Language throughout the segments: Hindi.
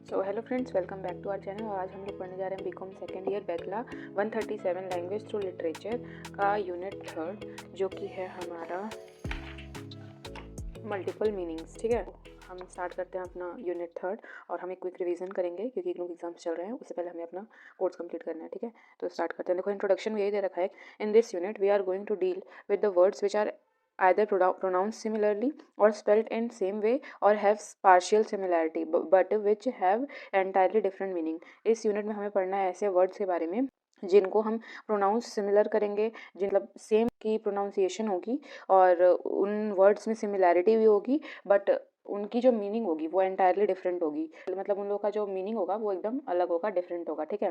So hello friends, welcome back to our channel. और आज हम लोग पढ़ने जा रहे हैं बीकॉम सेकेंड ईयर बैकला 137 लैंग्वेज थ्रू लिटरेचर का यूनिट थर्ड, जो कि है हमारा मल्टीपल मीनिंग्स। ठीक है, हम स्टार्ट करते हैं अपना यूनिट थर्ड और हम एक क्विक रिवीजन करेंगे क्योंकि इग्नू एग्जाम्स चल रहे हैं। उससे पहले हमें अपना कोर्स कंप्लीट करना है। ठीक है, तो स्टार्ट करते हैं। देखो, इंट्रोडक्शन में यही दे रखा है, in this unit we are going to deal with the words which are either pronounced similarly or spelled in same way or have partial similarity but which have entirely different meaning। इस यूनिट में हमें पढ़ना है ऐसे वर्ड्स के बारे में जिनको हम प्रोनाउंस सिमिलर करेंगे, जिन मतलब सेम की प्रोनाउंसिएशन होगी और उन वर्ड्स में सिमिलैरिटी भी होगी, बट उनकी जो मीनिंग होगी वो एंटायरली डिफरेंट होगी। मतलब उन लोगों का जो मीनिंग होगा वो एकदम अलग होगा, डिफरेंट होगा। ठीक है,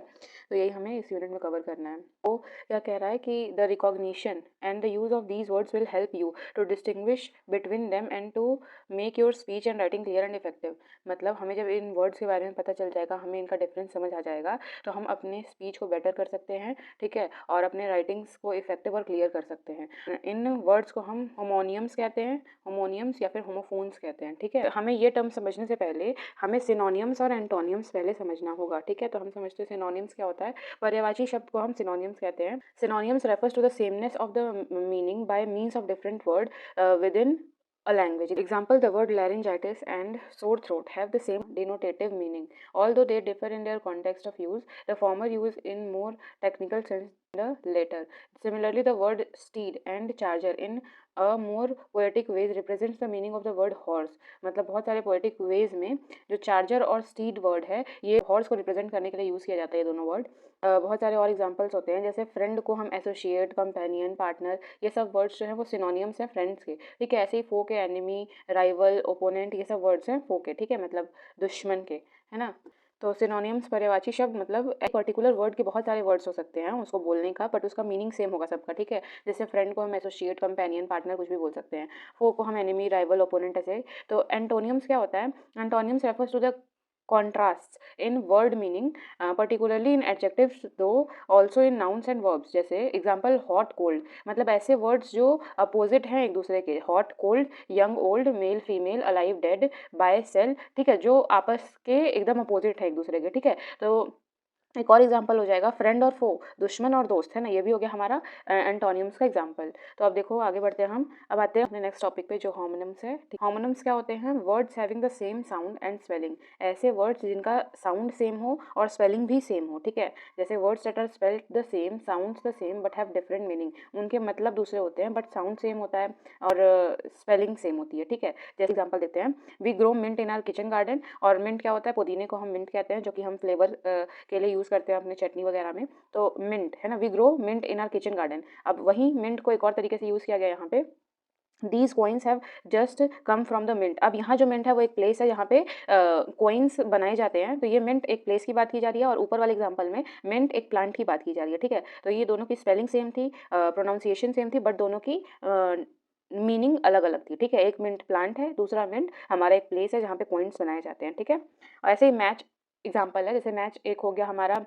तो यही हमें इस यूनिट में कवर करना है। वो क्या कह रहा है कि the recognition and the use of these words will help you to distinguish between them and to make your speech and writing clear and effective. मतलब हमें जब इन वर्ड्स के बारे में पता चल जाएगा, हमें इनका डिफरेंस समझ आ जाएगा, तो हम अपने स्पीच को बेटर कर सकते हैं। ठीक है, और अपने राइटिंग्स को इफेक्टिव और क्लियर कर सकते हैं। इन वर्ड्स को हम होमोनियम्स कहते हैं, होमोनियम्स या फिर होमोफोन्स कहते हैं। ठीक है, हमें ये टर्म समझने से पहले हमें सिनोनियम्स और एंटोनियम्स पहले समझना होगा। ठीक है, तो हम समझते हैं सिनोनियम्स क्या होता है। पर्यायवाची शब्द को हम सिनोनियम्स कहते हैं। Synonyms refers to the sameness of the meaning by means of different word within a language. Example, the word laryngitis and sore throat have the same denotative meaning, although they differ in their context of use, the former used in more technical sense than the later. Similarly, the word steed and charger in a more poetic ways represents the meaning of the word horse। मतलब बहुत सारे poetic ways में जो charger और steed word है, ये horse को represent करने के लिए यूज़ किया जाता है, ये दोनों वर्ड। बहुत सारे और एग्जांपल्स होते हैं, जैसे फ्रेंड को हम एसोसिएट, कंपेनियन, पार्टनर, ये सब वर्ड्स जो हैं वो सिनोनियम्स हैं फ्रेंड्स के। ठीक है, ऐसे ही फो के एनिमी, राइवल, ओपोनेंट, ये सब वर्ड्स हैं फो के। ठीक है, मतलब दुश्मन के, है ना। तो सिनोनियम्स पर्यायवाची शब्द मतलब एक पर्टिकुलर वर्ड के बहुत सारे वर्ड्स हो सकते हैं उसको बोलने का, बट उसका मीनिंग सेम होगा सबका। ठीक है, जैसे फ्रेंड को हम एसोसिएट, कंपेनियन, पार्टनर कुछ भी बोल सकते हैं, फो को हम एनिमी, राइवल, ओपोनेंट, ऐसे। तो एंटोनियम्स क्या होता है? Antonyms refers to the contrasts in word meaning, particularly in adjectives though also in nouns and verbs। जैसे एग्जाम्पल हॉट कोल्ड, मतलब ऐसे वर्ड्स जो अपोजिट हैं एक दूसरे के, hot cold, young old, male female, alive dead, buy sell. ठीक है, जो आपस के एकदम अपोजिट है एक दूसरे के। ठीक है, तो एक और एग्जाम्पल हो जाएगा फ्रेंड और फो, दुश्मन और दोस्त, है ना। ये भी हो गया हमारा एंटोनियम्स का एग्जाम्पल। तो अब देखो आगे बढ़ते हैं हम। अब आते हैं अपने नेक्स्ट टॉपिक पे जो होमोनिम्स है। होमोनिम्स क्या होते हैं? Words having the same sound and spelling. ऐसे वर्ड्स जिनका साउंड सेम हो और स्पेलिंग भी सेम हो। ठीक है, जैसे words that are spelled the same, sounds the same but have different meaning. उनके मतलब दूसरे होते हैं बट साउंड सेम होता है और स्पेलिंग सेम होती है। ठीक है, जैसे एग्जाम्पल देते हैं, we grow mint in our kitchen garden. और मिंट क्या होता है? पुदीने को हम मिंट कहते हैं, जो कि हम फ्लेवर के लिए यूज़ करते हैं अपने चटनी वगैरह में। तो मिंट, है ना, we grow mint in our kitchen garden. अब वही मिंट को एक और तरीके से यूज़ किया गया यहाँ पे, these coins have just come from the mint. अब यहाँ जो मिंट है वो एक प्लेस है जहाँ पे कोइंस बनाए जाते हैं। तो ये मिंट एक प्लेस की बात की जा रही है और ऊपर वाले एग्जाम्पल में मिंट एक प्लांट की बात की जा रही है। ठीक है, तो ये दोनों की स्पेलिंग सेम थी, प्रोनाउंसिएशन सेम थी, बट दोनों की मीनिंग अलग अलग थी। ठीक है, एक मिंट प्लांट है, दूसरा मिंट हमारा एक प्लेस है जहाँ पे कोइंस बनाए जाते हैं। ठीक है, और ऐसे ही मैच एग्जाम्पल है, जैसे मैच एक हो गया हमारा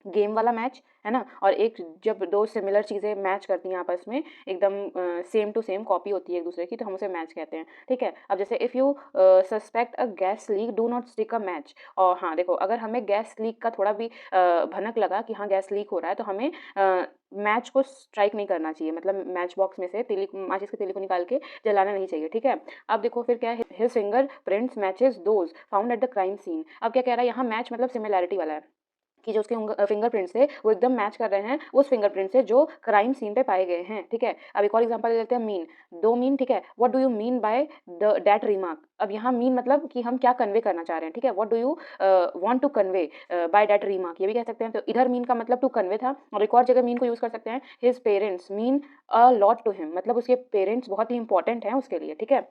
गेम वाला मैच, है ना। और एक जब दो सिमिलर चीज़ें मैच करती हैं आपस में, एकदम सेम टू सेम कॉपी होती है एक दूसरे की, तो हम उसे मैच कहते हैं। ठीक है, अब जैसे if you suspect a gas leak do not stick a match. और हाँ देखो, अगर हमें गैस लीक का थोड़ा भी भनक लगा कि हाँ गैस लीक हो रहा है, तो हमें मैच को स्ट्राइक नहीं करना चाहिए, मतलब मैच बॉक्स में से तीली, माचिस की तीली को निकाल के जलाना नहीं चाहिए। ठीक है, अब देखो फिर क्या है, his finger prints matches those found at the crime scene. अब क्या कह रहा है यहाँ? मैच मतलब सिमिलैरिटी वाला है कि जो उसके फिंगरप्रिंट्स थे वो एकदम मैच कर रहे हैं उस फिंगरप्रिंट से जो क्राइम सीन पे पाए गए हैं। ठीक है, अब एक और एग्जांपल ले लेते हैं, मीन, दो मीन। ठीक है, what do you mean by the that remark. अब यहाँ मीन मतलब कि हम क्या कन्वे करना चाह रहे हैं। ठीक है, what do you want to convey by that remark, ये भी कह सकते हैं। तो इधर मीन का मतलब टू कन्वे था, और एक और जगह मीन को यूज कर सकते हैं, his parents mean a lot to him, मतलब उसके पेरेंट्स बहुत ही इंपॉर्टेंट हैं उसके लिए। ठीक है,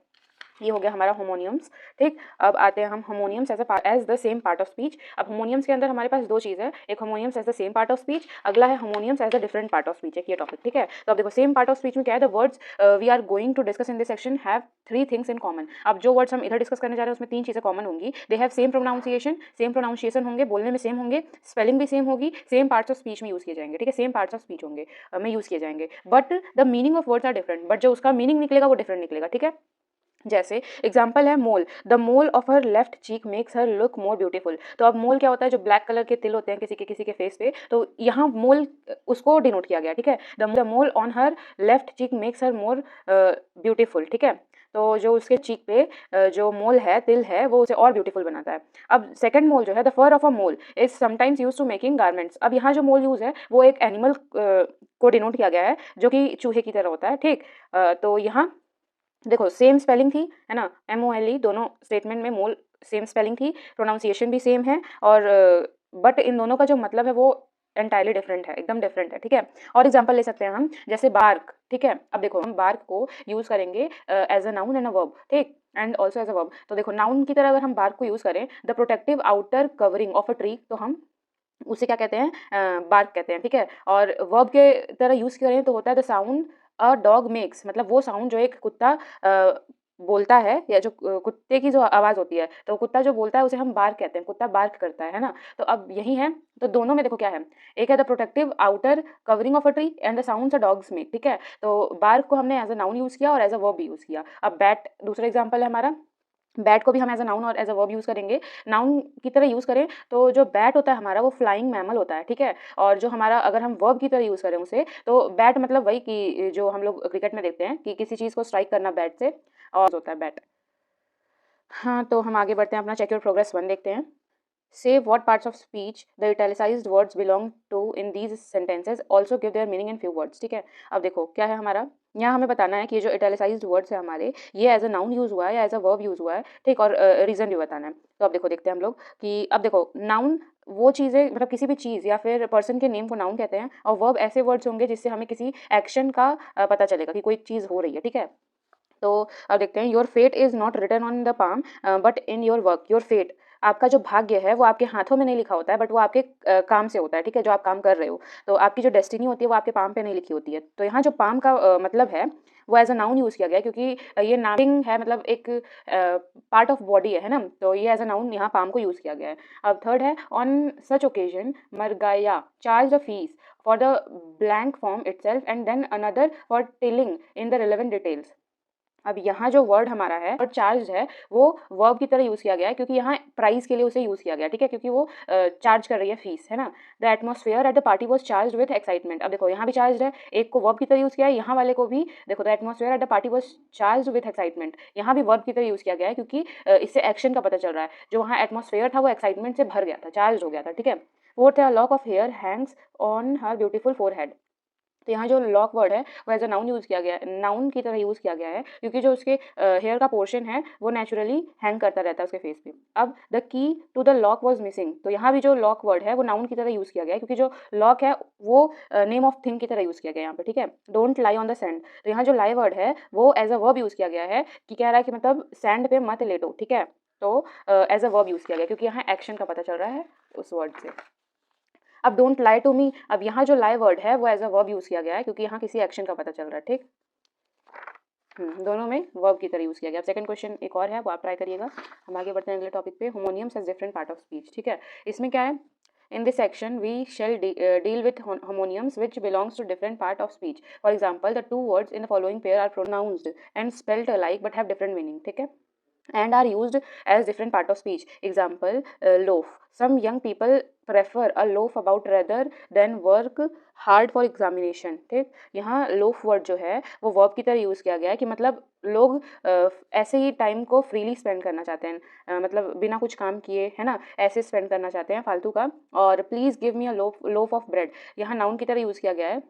ये हो गया हमारा होमोनियम्स। ठीक, अब आते हैं हम homonyms as the same part of speech. अब होमोनियम्स के अंदर हमारे पास दो चीज़ है, एक homonyms as the same part of speech, अगला है homonyms as the different part of speech, एक ये टॉपिक। ठीक है, तो अब देखो सेम पार्ट ऑफ स्पीच में क्या है, the words we are going to discuss in this section have three things in common. अब जो वर्ड्स हम इधर डिस्कस करने जा रहे हैं उसमें तीन चीज़ें कॉमन होंगी। दे हैव सेम प्रोनाउंसिएशन होंगे, बोलने में सेम होंगे, स्पेलिंग भी सेम होगी, सेम पार्ट्स ऑफ स्पीच में यूज़ किए जाएंगे। ठीक है, सेम पार्ट्स ऑफ स्पीच होंगे में यूज़ किए जाएंगे, but the meaning of words are different, but जो उसका मीनिंग निकलेगा वो डिफरेंट निकलेगा। ठीक है, जैसे एग्जाम्पल है mole, the mole of her left cheek makes her look more beautiful. तो अब मोल क्या होता है, जो ब्लैक कलर के तिल होते हैं किसी के फेस पे, तो यहाँ मोल उसको डिनोट किया गया, ठीक है। The mole on her left cheek makes her more beautiful, ठीक है। तो जो उसके चीक पे जो मोल है, तिल है, वो उसे और ब्यूटीफुल बनाता है। अब सेकंड मोल जो है, the fur of a mole is sometimes use to making garments. अब यहाँ जो मोल यूज है वो एक एनिमल को डिनोट किया गया है जो कि चूहे की तरह होता है, ठीक। तो यहाँ देखो सेम स्पेलिंग थी, है ना, MOLE, दोनों स्टेटमेंट में मोल सेम स्पेलिंग थी, प्रोनाउंसिएशन भी सेम है, और बट इन दोनों का जो मतलब है वो एंटायरली डिफरेंट है, एकदम डिफरेंट है, ठीक है। और एग्जांपल ले सकते हैं हम, जैसे बार्क, ठीक है। अब देखो हम बार्क को यूज करेंगे as a noun and a verb, ठीक, and also as a verb. तो देखो नाउन की तरह अगर हम बार्क को यूज करें, the protective outer covering of a tree, तो हम उसे क्या कहते हैं, बार्क कहते हैं, ठीक है। और वर्ब के तरह यूज करें तो होता है the sound a dog makes, मतलब वो साउंड जो एक कुत्ता बोलता है, या जो कुत्ते की जो आवाज होती है, तो कुत्ता जो बोलता है उसे हम बार्क कहते हैं, कुत्ता बार्क करता है ना। तो अब यही है, तो दोनों में देखो क्या है, एक है the protective outer covering of a tree and the sounds a dogs make, ठीक है। तो बार्क को हमने एज अ नाउन यूज किया और एज अ वर्ब भी यूज किया। अब बैट दूसरा एग्जाम्पल है हमारा, बैट को भी हम एज अ नाउन और एज अ वर्ब यूज करेंगे। नाउन की तरह यूज करें तो जो बैट होता है हमारा वो फ्लाइंग मैमल होता है, ठीक है। और जो हमारा अगर हम वर्ब की तरह यूज करें उसे, तो बैट मतलब वही कि जो हम लोग क्रिकेट में देखते हैं कि किसी चीज को स्ट्राइक करना बैट से, और होता है बैट। हाँ, तो हम आगे बढ़ते हैं, अपना चेक योर प्रोग्रेस 1 देखते हैं। Say what parts of speech the italicized words belong to in these sentences. Also give their meaning in few words. ठीक है। अब देखो क्या है हमारा, यहाँ हमें बताना है कि ये जो इटैलिसाइज्ड वर्ड्स है हमारे, ये एज अ नाउन यूज हुआ है या एज अ वर्ब यूज हुआ है, ठीक। और रीजन भी बताना है। तो अब देखो देखते हैं हम लोग कि अब देखो नाउन वो चीज़ें, मतलब किसी भी चीज़ या फिर पर्सन के नेम को नाउन कहते हैं, और वर्ब ऐसे वर्ड्स होंगे जिससे हमें किसी एक्शन का पता चलेगा कि कोई चीज़ हो रही है, ठीक है। तो अब देखते हैं, your fate is not written on the palm but in your work. Your fate, आपका जो भाग्य है वो आपके हाथों में नहीं लिखा होता है, बट वो आपके काम से होता है, ठीक है, जो आप काम कर रहे हो। तो आपकी जो डेस्टिनी होती है वो आपके पाम पे नहीं लिखी होती है। तो यहाँ जो पाम का मतलब है वो एज अ नाउन यूज किया गया है, क्योंकि ये नाउन है, मतलब एक पार्ट ऑफ बॉडी है ना, तो ये एज अ नाउन यहाँ पाम को यूज किया गया है। अब थर्ड है, ऑन सच ओकेजन मरगाया charge the fees for the blank form itself and then another for filling in the relevant details. अब यहाँ जो वर्ड हमारा है और चार्ज है वो वर्ब की तरह यूज़ किया गया है, क्योंकि यहाँ प्राइस के लिए उसे यूज़ किया गया है, ठीक है, क्योंकि वो चार्ज कर रही है फीस, है ना। The atmosphere at the party was charge with excitement. अब देखो यहाँ भी चार्ज है, एक को वर्ब की तरह यूज़ किया है, यहाँ वाले को भी देखो the atmosphere at the party was charge with excitement, यहाँ भी वर्ब की तरह यूज़ किया गया है, क्योंकि इससे एक्शन का पता चल रहा है। जो वहाँ एटमॉस्फेयर था वो एक्साइटमेंट से भर गया था, चार्ज हो गया था, ठीक है। फोर्थ है, lock of hair hangs on her beautiful forehead. तो यहाँ जो लॉक वर्ड है वो एज अ नाउन यूज़ किया गया है, नाउन की तरह यूज़ किया गया है, क्योंकि जो उसके हेयर का पोर्शन है वो नेचुरली हैंग करता रहता है उसके फेस पे। अब the key to the lock was missing, तो यहाँ भी जो लॉक वर्ड है वो नाउन की तरह यूज़ किया गया है, क्योंकि जो लॉक है वो नेम ऑफ थिंग की तरह यूज़ किया गया है यहाँ पे, ठीक है। Don't lie on the sand, तो यहाँ जो लाई वर्ड है वो एज अ वर्ब यूज़ किया गया है, कि कह रहा है कि मतलब सैंड पे मत लेटो, ठीक है। तो एज अ वर्ब यूज़ किया गया, क्योंकि यहाँ एक्शन का पता चल रहा है उस वर्ड से। अब डोंट लाई टू मी, अब यहाँ जो लाई वर्ड है वो एज अ वर्ब यूज किया गया है, क्योंकि यहाँ किसी एक्शन का पता चल रहा है, ठीक। दोनों में वर्ब की तरह यूज किया गया। अब सेकंड क्वेश्चन एक और है, वो आप ट्राई करिएगा। हम आगे बढ़ते हैं अगले टॉपिक पे, homonyms as different part of speech, ठीक है। इसमें क्या है, in this section we shall deal with homonyms which belongs to different part of speech. For example, the two words in the following pair are pronounced and spelled alike but have different meaning, ठीक है, and are used as different part of speech. Example, loaf. Some young people prefer a loaf about rather than work hard for examination, ठीक। यहाँ loaf word जो है वो verb की तरह यूज़ किया गया है, कि मतलब लोग ऐसे ही टाइम को फ्रीली स्पेंड करना चाहते हैं, मतलब बिना कुछ काम किए, है ना, ऐसे स्पेंड करना चाहते हैं फालतू का। और please give me a loaf of bread, यहाँ नाउन की तरह यूज़ किया गया है,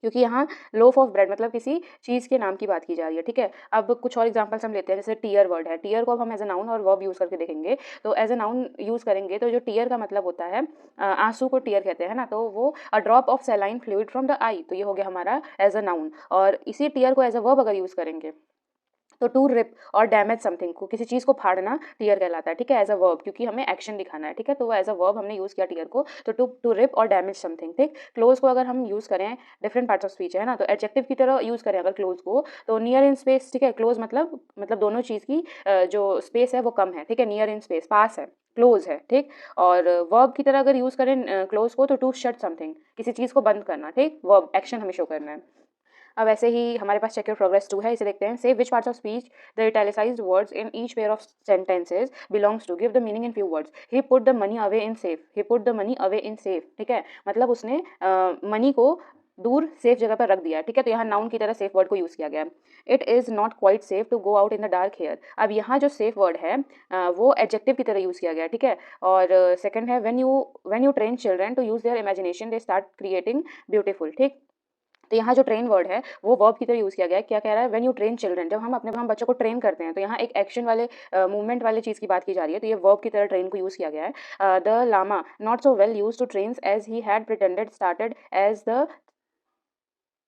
क्योंकि यहाँ लोफ ऑफ ब्रेड मतलब किसी चीज़ के नाम की बात की जा रही है, ठीक है। अब कुछ और एग्जांपल्स हम लेते हैं, जैसे टीयर वर्ड है, टीयर को अब हम एज अ नाउन और वर्ब यूज़ करके देखेंगे। तो एज अ नाउन यूज़ करेंगे तो जो टीयर का मतलब होता है, आंसू को टीयर कहते हैं ना, तो वो a drop of saline fluid from the eye, तो ये हो गया हमारा एज अ नाउन। और इसी टीयर को एज अ वर्ब अगर यूज़ करेंगे तो टू रिप और डैमेज समथिंग, को किसी चीज़ को फाड़ना टीयर कहलाता है, ठीक है, एज अ वर्ब, क्योंकि हमें एक्शन दिखाना है, ठीक है। तो वो एज अ वर्ब हमने यूज़ किया टीयर को, तो टू रिप और डैमेज समथिंग, ठीक। क्लोज को अगर हम यूज़ करें, डिफरेंट पार्ट्स ऑफ स्पीच है ना, तो एडजेक्टिव की तरह यूज़ करें अगर क्लोज को, तो नियर इन स्पेस, ठीक है। क्लोज मतलब दोनों चीज़ की जो स्पेस है वो कम है, ठीक है, नियर इन स्पेस पास है, क्लोज है, ठीक। और वर्ब की तरह अगर यूज़ करें क्लोज को, तो टू शट समथिंग, किसी चीज़ को बंद करना, ठीक, वर्ब एक्शन हमें शो करना है। अब ऐसे ही हमारे पास चेक योर प्रोग्रेस 2 है, इसे देखते हैं। Say which parts of speech the italicised words in each pair of sentences belongs to, give the meaning in few words. He put the money away in safe, he put the money away in safe, ठीक है, मतलब उसने मनी को दूर सेफ जगह पर रख दिया, ठीक है, तो यहाँ नाउन की तरह सेफ वर्ड को यूज़ किया गया है। It is not quite safe to go out in the dark here, अब यहाँ जो सेफ वर्ड है वो एडजेक्टिव की तरह यूज़ किया गया है, ठीक है। और सेकंड है when you train children to use their imagination they start creating beautiful, ठीक। तो यहाँ जो ट्रेन वर्ड है वो वर्ब की तरह यूज़ किया गया है। क्या कह रहा है, व्हेन यू ट्रेन चिल्ड्रन, जब हम बच्चों को ट्रेन करते हैं तो यहाँ एक एक्शन वाले मूवमेंट वाले चीज़ की बात की जा रही है, तो ये वर्ब की तरह ट्रेन को यूज़ किया गया है। The lama not so well used to trains as he had pretended started as the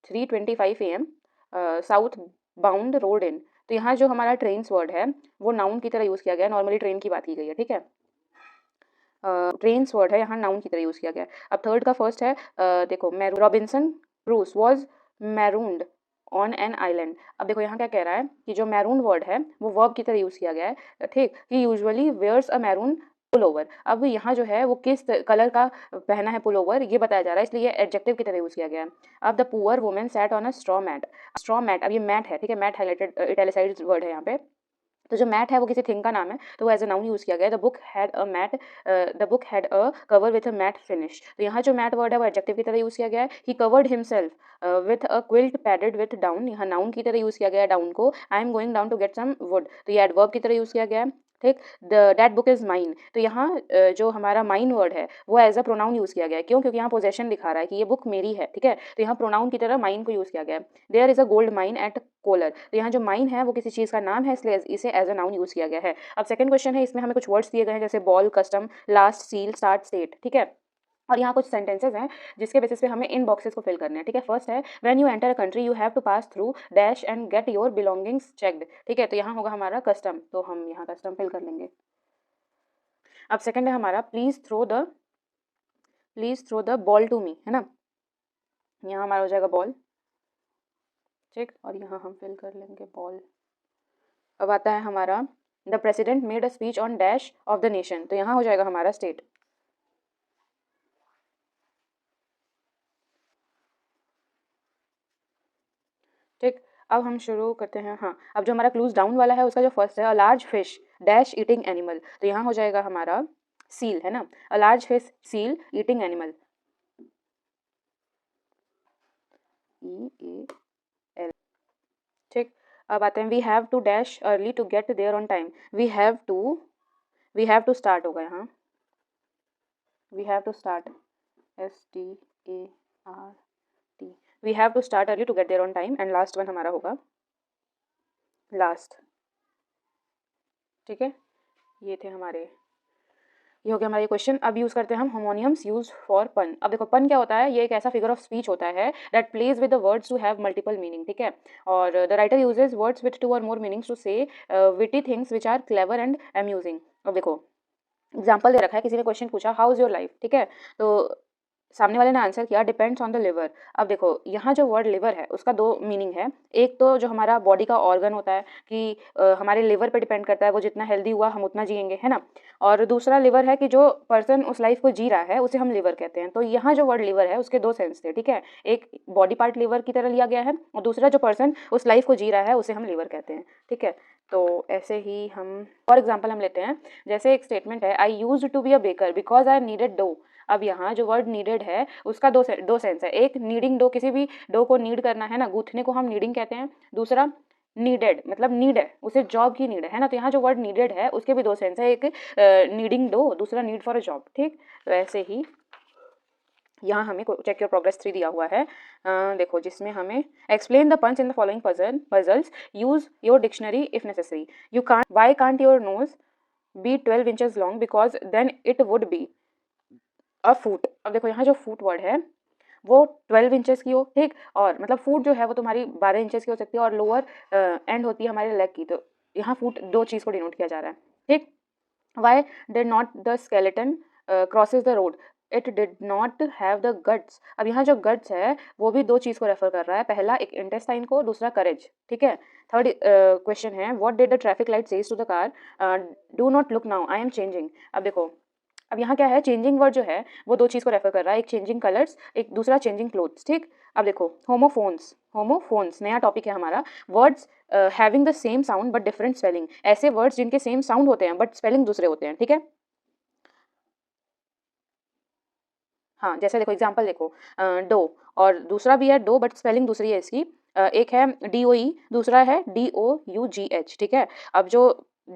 3:25 AM south bound road in, तो यहाँ जो हमारा ट्रेन्स वर्ड है वो नाउन की तरह यूज़ किया गया है, नॉर्मली ट्रेन की बात की गई है, ठीक है। ट्रेन्स वर्ड है यहाँ नाउन की तरह यूज़ किया गया है। अब थर्ड का फर्स्ट है देखो, Robinson Crusoe was marooned on an island. अब देखो यहाँ क्या कह रहा है कि जो मैरून वर्ड है वो वर्ब की तरह यूज़ किया गया है, ठीक। He usually wears a maroon pullover, अब यहाँ जो है वो किस कलर का पहना है पुलोवर ये बताया जा रहा है, इसलिए ये एडजेक्टिव की तरह यूज़ किया गया है। अब the poor women sat on a straw mat, straw mat, अब ये मैट है, ठीक है, मैट हाईलाइटेड इटैलिसाइज्ड वर्ड है यहाँ पे, तो जो मैट है वो किसी थिंग का नाम है, तो वो एज अ नाउन यूज़ किया गया है। The book had a mat, the book had a cover with a mat finish, तो यहाँ जो मैट वर्ड है वो एडजेक्टिव की तरह यूज़ किया गया है। He covered himself with a quilt padded with down, यहाँ नाउन की तरह यूज़ किया गया है डाउन को। I am going down to get some wood, तो ये एडवर्ब की तरह यूज़ किया गया है, ठीक। दैट बुक इज़ माइन, तो यहाँ जो हमारा माइन वर्ड है वो एज अ प्रोनाउन यूज़ किया गया है, क्यों, क्योंकि यहाँ पोजेशन दिखा रहा है कि ये बुक मेरी है, ठीक है, तो यहाँ प्रोनाउन की तरह माइन को यूज़ किया गया है। There is a gold mine at Kolar, तो यहाँ जो माइन है वो किसी चीज़ का नाम है, इसलिए इसे एज अ नाउन यूज़ किया गया है। अब सेकंड क्वेश्चन है, इसमें हमें कुछ वर्ड्स दिए गए हैं जैसे ball, custom, last, seal, start, state, ठीक है, और यहाँ कुछ सेंटेंसेज हैं जिसके बेसिस पे हमें इन बॉक्सेस को फिल करना है, ठीक है। फर्स्ट है when you enter a country you have to pass through dash and get your belongings checked, ठीक है, तो यहाँ होगा हमारा कस्टम, तो हम यहाँ कस्टम फिल कर लेंगे। अब सेकंड है हमारा please throw the ball to me, है ना, यहाँ हमारा हो जाएगा बॉल, ठीक, और यहाँ हम फिल कर लेंगे बॉल। अब आता है हमारा the president made a speech on dash of the nation, तो यहाँ हो जाएगा हमारा स्टेट। ठीक, अब हम शुरू करते हैं। हाँ, अब जो हमारा क्लूज डाउन वाला है उसका जो फर्स्ट है, a large fish dash eating animal, तो यहाँ हो जाएगा हमारा सील, है ना, a large fish seal eating animal, EAL, ठीक। अब आते हैं we have to dash early to get there on time, we have to start होगा यहाँ, we have to start, START, we have to start early to get there on time, and last one हमारा होगा लास्ट, ठीक है। ये हो गया हमारा ये क्वेश्चन। अब यूज़ करते हैं हम होमोनियम्स यूज फॉर पन। अब देखो पन क्या होता है, ये एक ऐसा फिगर ऑफ स्पीच होता है that plays with the words to have multiple meaning, ठीक है, और the writer uses words with 2 और more meanings to say witty things which are clever and amusing. अब देखो एग्जाम्पल दे रखा है, किसी ने क्वेश्चन पूछा हाउ इज़ योर लाइफ, ठीक है, तो सामने वाले ने आंसर किया डिपेंड्स ऑन द लिवर। अब देखो यहाँ जो वर्ड लिवर है उसका 2 मीनिंग है, एक तो जो हमारा बॉडी का ऑर्गन होता है कि हमारे लिवर पे डिपेंड करता है, वो जितना हेल्दी हुआ हम उतना जिएंगे, है ना, और दूसरा लिवर है कि जो पर्सन उस लाइफ को जी रहा है उसे हम लिवर कहते हैं। तो यहाँ जो वर्ड लिवर है उसके 2 सेंस थे, ठीक है, एक बॉडी पार्ट लिवर की तरह लिया गया है और दूसरा जो पर्सन उस लाइफ को जी रहा है उसे हम लिवर कहते हैं, ठीक है। तो ऐसे ही हम फॉर एग्जाम्पल हम लेते हैं, जैसे एक स्टेटमेंट है I used to be a baker because I needed dough. अब यहाँ जो वर्ड नीडेड है उसका दो सेंस है, एक नीडिंग डो, किसी भी डो को नीड करना है ना, गूंथने को हम नीडिंग कहते हैं, दूसरा नीडेड मतलब नीड है, उसे जॉब की नीड है ना, तो यहाँ जो वर्ड नीडेड है उसके भी 2 सेंस है, एक नीडिंग डो, दूसरा नीड फॉर अ जॉब, ठीक। तो ऐसे ही यहाँ हमें चेक योर प्रोग्रेस 3 दिया हुआ है, देखो जिसमें हमें explain the punch in the following puzzles, use your dictionary if necessary, you can't, why can't your nose be 12 inches long because then it would be a foot. अब देखो यहाँ जो फूट वर्ड है वो 12 इंचेस की हो, ठीक, और मतलब फूट जो है वो तुम्हारी 12 इंचेस की हो सकती है और लोअर एंड होती है हमारे लेग की, तो यहाँ फूट 2 चीज़ को डिनोट किया जा रहा है, ठीक। Why did not the skeleton crosses the road, it did not have the guts. अब यहाँ जो गट्स है वो भी 2 चीज़ को रेफर कर रहा है, पहला एक इंटेस्टाइन को, दूसरा करेज, ठीक है। थर्ड क्वेश्चन है what did the traffic light says to the car, do not look now I am changing. अब देखो अब यहाँ क्या है, चेंजिंग वर्ड जो है वो दो चीज़ को रेफर कर रहा है, एक चेंजिंग कलर्स, एक दूसरा चेंजिंग क्लोथ्स, ठीक। अब देखो होमोफोन्स, होमोफोन्स नया टॉपिक है हमारा, words having the same sound but different spelling, ऐसे वर्ड्स जिनके सेम साउंड होते हैं बट स्पेलिंग दूसरे होते हैं, ठीक है। हाँ, जैसे देखो एग्जांपल देखो, डो और दूसरा भी है डो बट स्पेलिंग दूसरी है इसकी, एक है DOE, दूसरा है DOUGH, ठीक है। अब जो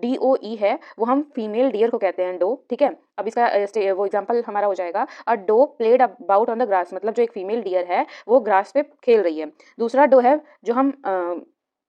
DOE है वो हम फीमेल डियर को कहते हैं डो, ठीक है। अब इसका वो एग्जांपल हमारा हो जाएगा, a doe played about on the grass, मतलब जो एक फीमेल डियर है वो ग्रास पे खेल रही है। दूसरा डो है जो हम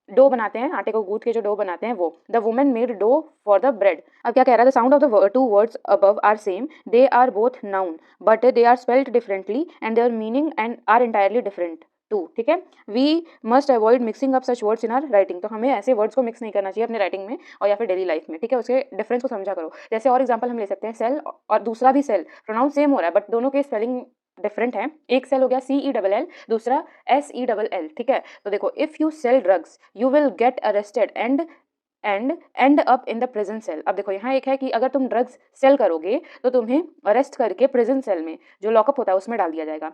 डो बनाते हैं, आटे को गूंथ के जो डो बनाते हैं वो, the women made dough for the bread. अब क्या कह रहा है, the sound of the two words above are same, they are both noun but they are spelled differently and their meaning and are entirely different too, ठीक है। We must avoid mixing up such words in our writing, तो हमें ऐसे वर्ड्स को मिक्स नहीं करना चाहिए अपने राइटिंग में और या फिर डेली लाइफ में, ठीक है। उसके डिफरेंस को समझा करो। जैसे और एग्जांपल हम ले सकते हैं, सेल और दूसरा भी सेल, प्रोनाउंस सेम हो रहा है बट दोनों के स्पेलिंग डिफरेंट है। एक सेल हो गया CELL, दूसरा SELL, ठीक है। तो देखो, if you sell drugs you will get arrested end up in the prison cell. अब देखो यहाँ एक है कि अगर तुम ड्रग्स सेल करोगे तो तुम्हें अरेस्ट करके प्रिजन सेल में जो लॉकअप होता है उसमें डाल दिया जाएगा।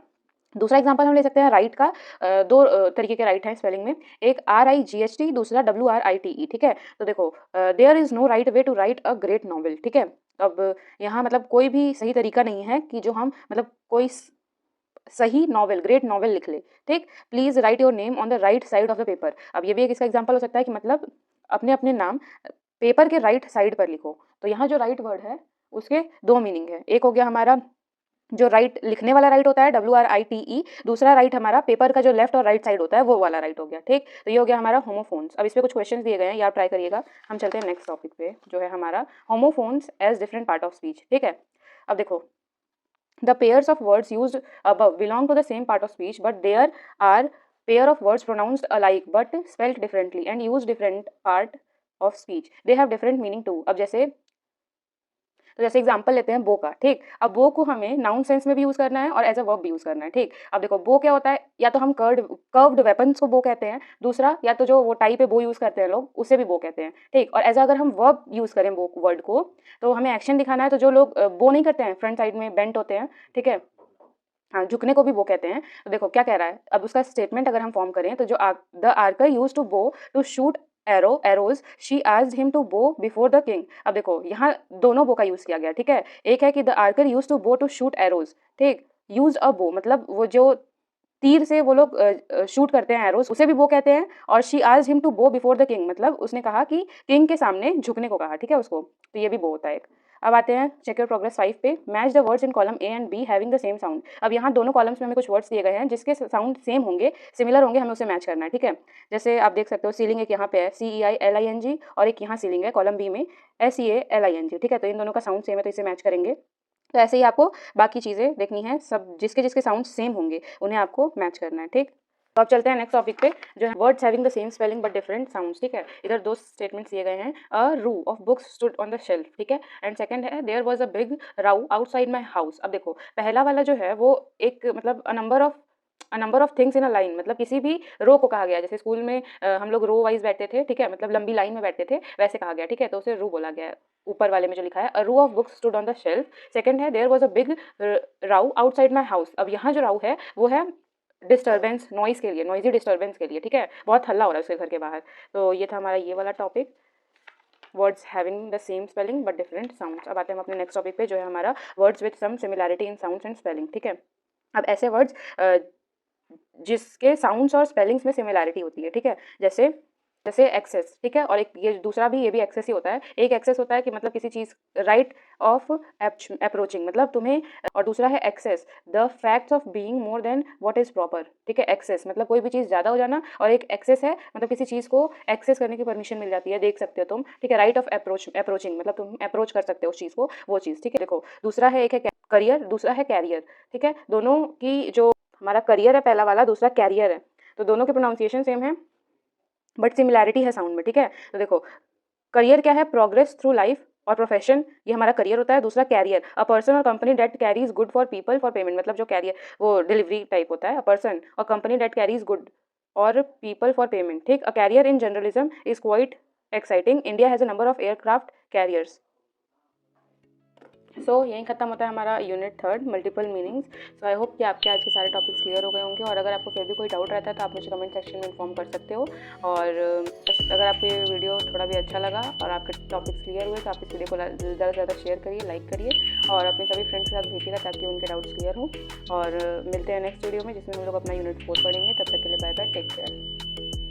दूसरा एग्जांपल हम ले सकते हैं राइट का, दो तरीके के राइट हैं स्पेलिंग में, एक RIGHT, दूसरा WRITE, ठीक है। तो देखो, there is no right way to write a great novel, ठीक है। अब यहाँ मतलब कोई भी सही तरीका नहीं है कि जो हम मतलब कोई सही नॉवेल, ग्रेट नॉवेल लिख ले, ठीक। Please right your name on the right side of the paper. अब ये भी एक इसका एग्जांपल हो सकता है कि मतलब अपने अपने नाम पेपर के राइट साइड पर लिखो। तो यहाँ जो राइट वर्ड है उसके दो मीनिंग है, एक हो गया हमारा जो राइट लिखने वाला राइट होता है WRITE, दूसरा राइट हमारा पेपर का जो लेफ्ट और राइट साइड होता है वो वाला राइट हो गया, ठीक। तो ये हो गया हमारा होमोफोन्स। अब इस पे कुछ क्वेश्चन दिए गए हैं, यार ट्राई करिएगा। हम चलते हैं नेक्स्ट टॉपिक पे जो है हमारा homophones as different part of speech, ठीक है। अब देखो, the pairs of words used above belong to the same part of speech, but there are pair of words pronounced alike but spelled differently and used different part of speech. They have different meaning too. अब जैसे एग्जांपल लेते हैं बो का, ठीक। अब बो को हमें नाउन सेंस में भी यूज करना है और एज अ वर्ब भी यूज करना है, ठीक। अब देखो बो क्या होता है, या तो हम कर्व्ड वेपन्स को बो कहते हैं, दूसरा या तो जो वो टाई पे बो यूज करते हैं लोग उसे भी बो कहते हैं, ठीक। और एज अगर हम वर्ब यूज करें बो वर्ड को, तो हमें एक्शन दिखाना है, तो जो लोग बो नहीं करते हैं, फ्रंट साइड में बेंट होते हैं, ठीक है, हाँ, झुकने को भी बो कहते हैं। तो देखो क्या कह रहा है, अब उसका स्टेटमेंट अगर हम फॉर्म करें तो जो the archer use to bow to shoot arrows she asked him to bow before the king. अब देखो यहाँ दोनों बो का यूज किया गया, ठीक है। एक है कि the archer use to bow to shoot arrows, ठीक। यूज अ बो मतलब वो जो तीर से वो लोग शूट करते हैं एरोज, उसे भी बो कहते हैं। और she asked him to bow before the king मतलब उसने कहा कि किंग के सामने झुकने को कहा, ठीक है उसको, तो ये भी बो होता है एक। अब आते हैं चेक योर प्रोग्रेस 5 पे, match the words in column A and B having the same sound. अब यहाँ दोनों कॉलम्स में हमें कुछ वर्ड्स दिए गए हैं जिसके साउंड सेम होंगे, सिमिलर होंगे, हमें उसे मैच करना है, ठीक है। जैसे आप देख सकते हो सीलिंग एक यहाँ पे है CEILING और एक यहाँ सीलिंग है कॉलम B में SEALING, ठीक है। तो इन दोनों का साउंड सेम है तो इसे मैच करेंगे। तो ऐसे ही आपको बाकी चीज़ें देखनी है, सब जिसके जिसके साउंड सेम होंगे उन्हें आपको मैच करना है, ठीक। तो अब चलते हैं नेक्स्ट टॉपिक पे जो है words having the same spelling but different sounds, ठीक है। इधर दो स्टेटमेंट्स दिए गए हैं, a row of books stood on the shelf, ठीक है, एंड सेकंड है there was a big row outside my house. अब देखो पहला वाला जो है वो एक मतलब a number of things in a line, मतलब किसी भी रो को कहा गया, जैसे स्कूल में हम लोग रो वाइज बैठते थे, ठीक है, मतलब लंबी लाइन में बैठते थे वैसे कहा गया, ठीक है। तो उसे रू बोला गया है, ऊपर वाले में जो लिखा है a row of books stood on the shelf. Second है there was a big row outside my house. अब यहाँ जो राउ है वो है डिस्टर्बेंस, नॉइज के लिए, नॉइजी डिस्टर्बेंस के लिए, ठीक है, बहुत हल्ला हो रहा है उसके घर के बाहर। तो ये था हमारा ये वाला topic, words having the same spelling but different sounds. अब आते हैं हम अपने नेक्स्ट टॉपिक पे जो है हमारा words with some similarity in sounds and spelling, ठीक है। अब ऐसे वर्ड्स जिसके साउंड्स और स्पेलिंग्स में सिमिलैरिटी होती है, ठीक है, जैसे जैसे एक्सेस, ठीक है, और एक ये दूसरा भी, ये भी एक्सेस ही होता है। एक एक्सेस होता है कि मतलब किसी चीज़ राइट ऑफ अप्रोचिंग मतलब तुम्हें, और दूसरा है excess the facts of being more than what is proper, ठीक है। एक्सेस मतलब कोई भी चीज़ ज़्यादा हो जाना, और एक एक्सेस है मतलब किसी चीज़ को एक्सेस करने की परमिशन मिल जाती है, देख सकते हो तुम, ठीक है। राइट ऑफ अप्रोचिंग मतलब तुम अप्रोच कर सकते हो उस चीज़ को, वो चीज़, ठीक है। देखो दूसरा है, एक है करियर, दूसरा है कैरियर, ठीक है। दोनों की जो हमारा करियर है पहला वाला, दूसरा कैरियर है, तो दोनों के प्रोनाउंसिएशन सेम है बट सिमिलैरिटी है साउंड में, ठीक है। तो देखो करियर क्या है, प्रोग्रेस थ्रू लाइफ और प्रोफेशन, ये हमारा करियर होता है। दूसरा कैरियर, अ पर्सन और company that carries good for people for payment, मतलब जो कैरियर वो डिलीवरी टाइप होता है, अ पर्सन और कंपनी डेट कैरीज गुड और पीपल फॉर पेमेंट, ठीक। A carrier in journalism is quite exciting, India has a number of aircraft carriers. So यहीं ख़त्म होता है हमारा unit third multiple meanings. So I hope कि आपके आज के सारे टॉपिक्स क्लियर हो गए होंगे, और अगर आपको फिर भी कोई डाउट रहता है तो आप मुझे कमेंट सेक्शन में इन्फॉर्म कर सकते हो। और अगर आपको ये वीडियो थोड़ा भी अच्छा लगा और आपके टॉपिक्स क्लियर हुए तो आप इस वीडियो को ज़्यादा से ज़्यादा शेयर करिए, लाइक करिए और अपने सभी फ्रेंड्स के साथ भेजिएगा ताकि उनके डाउट्स क्लियर हो। और मिलते हैं नेक्स्ट वीडियो में जिसमें हम लोग अपना यूनिट 4 पढ़ेंगे। तब तक के लिए बाय बाय, टेक केयर।